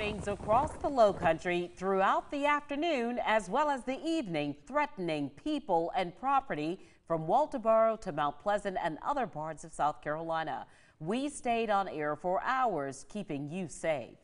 warnings across the low country throughout the afternoon as well as the evening, threatening people and property from Walterboro to Mount Pleasant and other parts of South Carolina. We stayed on air for hours, keeping you safe.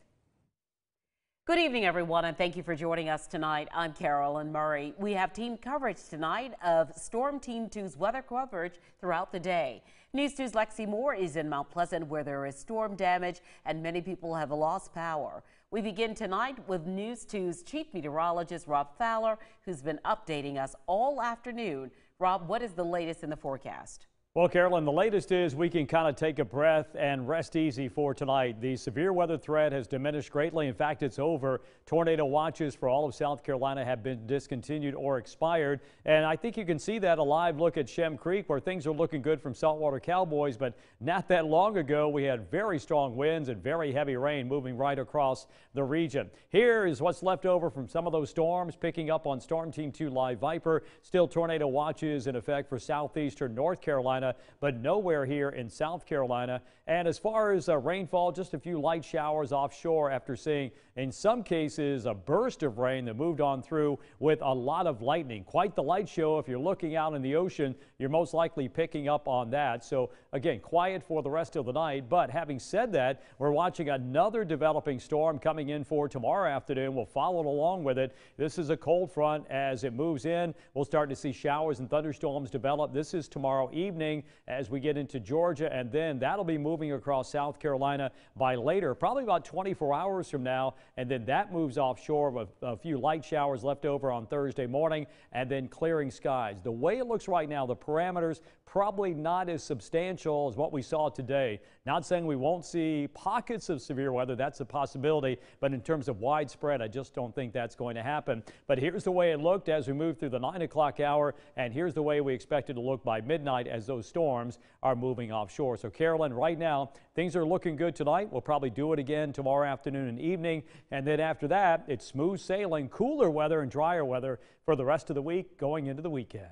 Good evening, everyone, and thank you for joining us tonight. I'm Carolyn Murray. We have team coverage tonight of Storm Team 2's weather coverage throughout the day. News 2's Lexi Moore is in Mount Pleasant, where there is storm damage and many people have lost power. We begin tonight with News 2's Chief Meteorologist Rob Fowler, who's been updating us all afternoon. Rob, what is the latest in the forecast? Well, Carolyn, the latest is we can kind of take a breath and rest easy for tonight. The severe weather threat has diminished greatly. In fact, it's over. Tornado watches for all of South Carolina have been discontinued or expired. And I think you can see that a live look at Shem Creek, where things are looking good from Saltwater Cowboys. But not that long ago, we had very strong winds and very heavy rain moving right across the region. Here is what's left over from some of those storms, picking up on Storm Team 2 Live Viper. Still tornado watches in effect for southeastern North Carolina, but nowhere here in South Carolina. And as far as rainfall, just a few light showers offshore after seeing, in some cases, a burst of rain that moved on through with a lot of lightning. Quite the light show. If you're looking out in the ocean, you're most likely picking up on that. So again, quiet for the rest of the night. But having said that, we're watching another developing storm coming in for tomorrow afternoon. We'll follow along with it. This is a cold front. As it moves in, we'll start to see showers and thunderstorms develop. This is tomorrow evening as we get into Georgia, and then that'll be moving across South Carolina by later, probably about 24 hours from now, and then that moves offshore with a few light showers left over on Thursday morning, and then clearing skies. The way it looks right now, the parameters probably not as substantial as what we saw today. Not saying we won't see pockets of severe weather, that's a possibility, but in terms of widespread, I just don't think that's going to happen. But here's the way it looked as we moved through the 9 o'clock hour, and here's the way we expect it to look by midnight as those storms are moving offshore. So Carolyn, right now, things are looking good tonight. We'll probably do it again tomorrow afternoon and evening, and then after that, it's smooth sailing, cooler weather and drier weather for the rest of the week going into the weekend.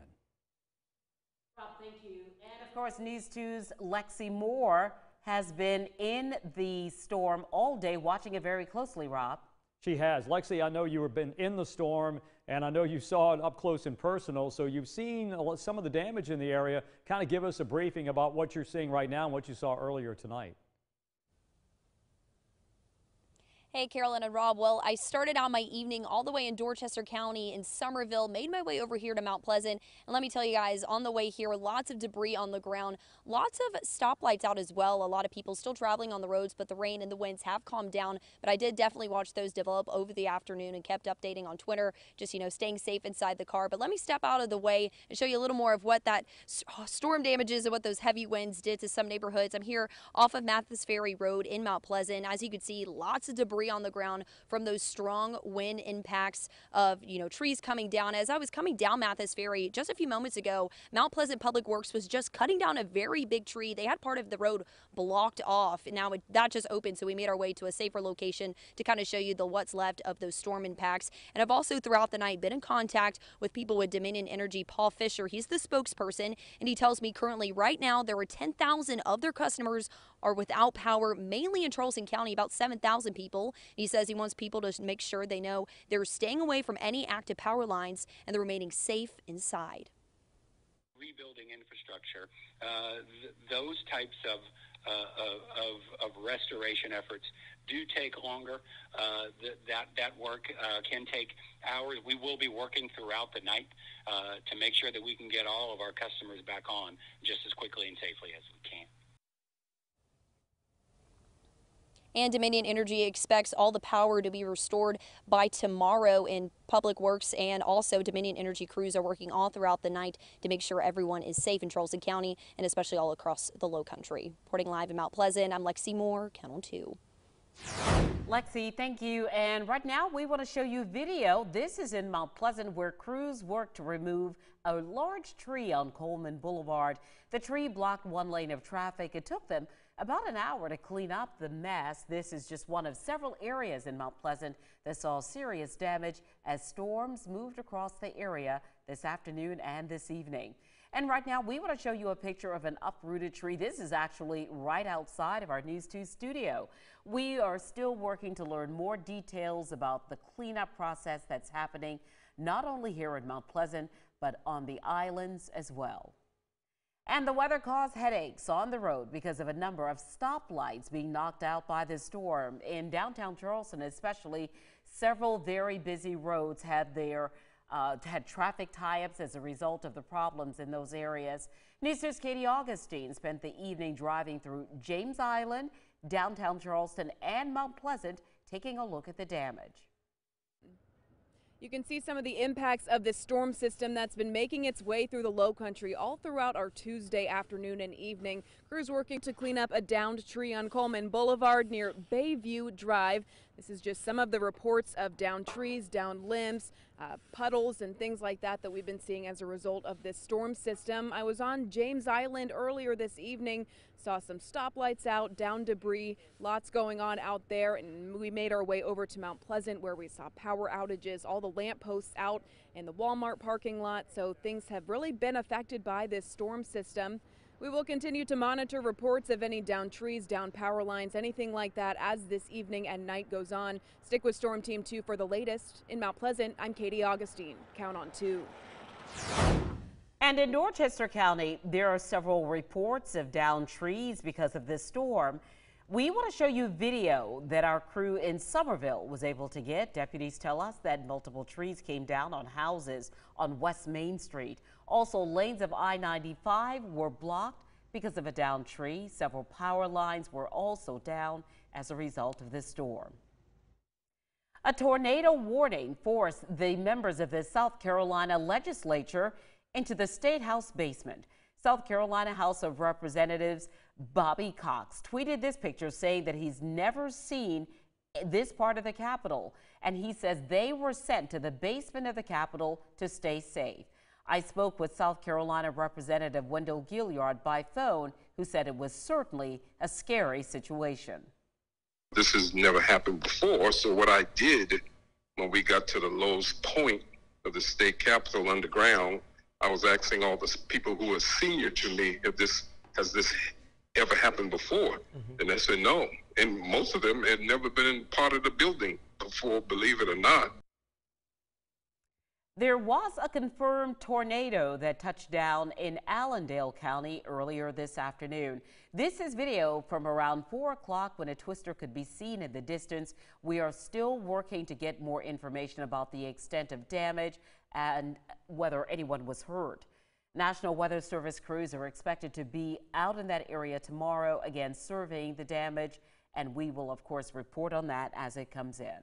Rob, thank you. And of course, News 2's Lexi Moore has been in the storm all day, watching it very closely, Rob. She has. Lexi, I know you have been in the storm, and I know you saw it up close and personal, so you've seen some of the damage in the area. Kind of give us a briefing about what you're seeing right now and what you saw earlier tonight. Hey, Carolyn and Rob. Well, I started out my evening all the way in Dorchester County in Somerville, made my way over here to Mount Pleasant. And let me tell you guys, on the way here, lots of debris on the ground, lots of stoplights out as well. A lot of people still traveling on the roads, but the rain and the winds have calmed down. But I did definitely watch those develop over the afternoon and kept updating on Twitter, just, staying safe inside the car. But let me step out of the way and show you a little more of what that storm damages and what those heavy winds did to some neighborhoods. I'm here off of Mathis Ferry Road in Mount Pleasant. As you can see, lots of debris on the ground from those strong wind impacts of trees coming down. As I was coming down Mathis Ferry just a few moments ago, Mount Pleasant Public Works was just cutting down a very big tree. They had part of the road blocked off, and now that just opened, so we made our way to a safer location to kind of show you what's left of those storm impacts. And I've also throughout the night been in contact with people with Dominion Energy. Paul Fisher, he's the spokesperson, and he tells me currently right now there are 10,000 of their customers are without power, mainly in Charleston County, about 7,000 people. He says he wants people to make sure they know they're staying away from any active power lines and they're remaining safe inside. Rebuilding infrastructure, those types of restoration efforts do take longer. That work can take hours. We will be working throughout the night to make sure that we can get all of our customers back on just as quickly and safely as we can. And Dominion Energy expects all the power to be restored by tomorrow in Public Works, and also Dominion Energy crews are working all throughout the night to make sure everyone is safe in Charleston County and especially all across the Low Country. Reporting live in Mount Pleasant, I'm Lexi Moore, Count on 2. Lexi, thank you. And right now we want to show you video. This is in Mount Pleasant, where crews worked to remove a large tree on Coleman Boulevard. The tree blocked one lane of traffic. It took them about an hour to clean up the mess. This is just one of several areas in Mount Pleasant that saw serious damage as storms moved across the area this afternoon and this evening. And right now, we want to show you a picture of an uprooted tree. This is actually right outside of our News 2 studio. We are still working to learn more details about the cleanup process that's happening, not only here in Mount Pleasant, but on the islands as well. And the weather caused headaches on the road because of a number of stoplights being knocked out by the storm. In downtown Charleston, especially, several very busy roads had traffic tie-ups as a result of the problems in those areas. News 2's Katie Augustine spent the evening driving through James Island, downtown Charleston, and Mount Pleasant, taking a look at the damage. You can see some of the impacts of this storm system that's been making its way through the low country all throughout our Tuesday afternoon and evening. Crews working to clean up a downed tree on Coleman Boulevard near Bayview Drive. This is just some of the reports of downed trees, downed limbs, puddles and things like that we've been seeing as a result of this storm system. I was on James Island earlier this evening, saw some stoplights out, down debris, lots going on out there, and we made our way over to Mount Pleasant where we saw power outages, all the lamp posts out in the Walmart parking lot, so things have really been affected by this storm system. We will continue to monitor reports of any downed trees, downed power lines, anything like that as this evening and night goes on. Stick with Storm Team 2 for the latest. In Mount Pleasant, I'm Katie Augustine. Count on 2. And in Dorchester County, there are several reports of downed trees because of this storm. We want to show you video that our crew in Somerville was able to get. Deputies tell us that multiple trees came down on houses on West Main Street. Also, lanes of I-95 were blocked because of a downed tree. Several power lines were also down as a result of this storm. A tornado warning forced the members of the South Carolina legislature into the State House basement. South Carolina House of Representatives Bobby Cox tweeted this picture saying that he's never seen this part of the Capitol, and he says they were sent to the basement of the Capitol to stay safe. I spoke with South Carolina Representative Wendell Gilliard by phone, who said it was certainly a scary situation. This has never happened before, so what I did when we got to the lowest point of the state capitol underground, I was asking all the people who are senior to me if has this ever happened before, and they said no. And most of them had never been part of the building before, believe it or not. There was a confirmed tornado that touched down in Allendale County earlier this afternoon. This is video from around 4 o'clock when a twister could be seen in the distance. We are still working to get more information about the extent of damage and whether anyone was hurt. National Weather Service crews are expected to be out in that area tomorrow, again surveying the damage, and we will of course report on that as it comes in.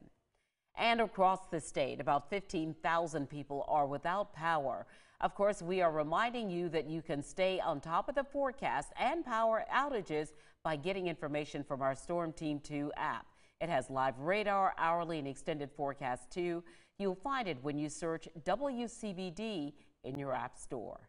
And across the state, about 15,000 people are without power. Of course, we are reminding you that you can stay on top of the forecast and power outages by getting information from our Storm Team 2 app. It has live radar, hourly, and extended forecast too. You'll find it when you search WCBD in your app store.